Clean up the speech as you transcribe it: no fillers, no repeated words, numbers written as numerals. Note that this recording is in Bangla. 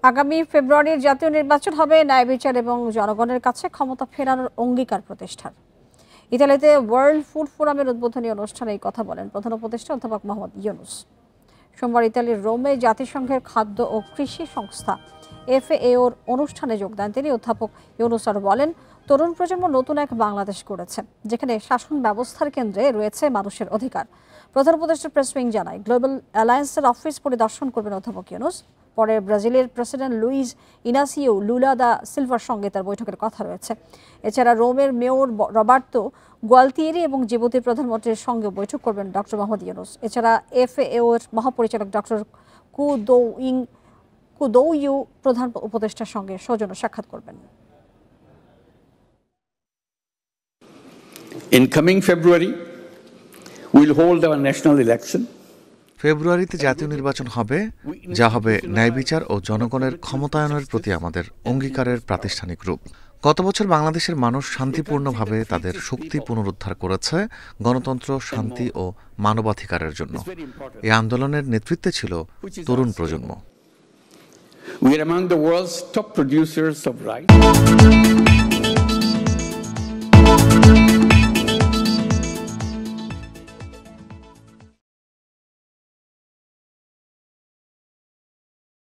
আগামী ফেব্রুয়ারির জাতীয় নির্বাচন হবে ন্যায় বিচার এবং জনগণের কাছে ক্ষমতা ফেরানোর অঙ্গীকার প্রতিষ্ঠার। ইতালিতে ওয়ার্ল্ড ফুড ফোরামের উদ্বোধনী অনুষ্ঠানে এই কথা বলেন প্রধান উপদেষ্টা অধ্যাপক মোহাম্মদ ইউনূস। সোমবার ইতালির রোমে জাতিসংঘের খাদ্য ও কৃষি সংস্থা FAOর অনুষ্ঠানে যোগ দেন তিনি। অধ্যাপক ইউনূস আরও বলেন, তরুণ প্রজন্ম নতুন এক বাংলাদেশ গড়েছে, যেখানে শাসন ব্যবস্থার কেন্দ্রে রয়েছে মানুষের অধিকার। প্রধান উপদেষ্টার প্রেস উইং জানায়, গ্লোবাল অ্যালায়েন্সের অফিস পরিদর্শন করবেন অধ্যাপক ইউনূস। পরে ব্রাজিলের প্রেসিডেন্ট লুইজ ইনাসিও লুলা দা সিলভার সঙ্গে তার বৈঠকের কথা রয়েছে। এছাড়া রোমের মেয়র রবার্তো গুয়ালতিয়েরি এবং জিবুতির প্রধানমন্ত্রীর সঙ্গে বৈঠক করবেন ডক্টর মোহাম্মদ ইউনূস। এছাড়া FAOর মহাপরিচালক ডক্টর কুদৌইউ প্রধান উপদেষ্টার সঙ্গে সৌজন্য সাক্ষাৎ করবেন। In coming February, we'll hold our national election. ফেব্রুয়ারিতে জাতীয় নির্বাচন হবে, যা হবে ন্যায় বিচার ও জনগণের ক্ষমতায়নের প্রতি আমাদের অঙ্গীকারের প্রাতিষ্ঠানিক রূপ। গত বছর বাংলাদেশের মানুষ শান্তিপূর্ণভাবে তাদের শক্তি পুনরুদ্ধার করেছে গণতন্ত্র, শান্তি ও মানবাধিকারের জন্য। এই আন্দোলনের নেতৃত্বে ছিল তরুণ প্রজন্ম। We are among the world's top producers of rice.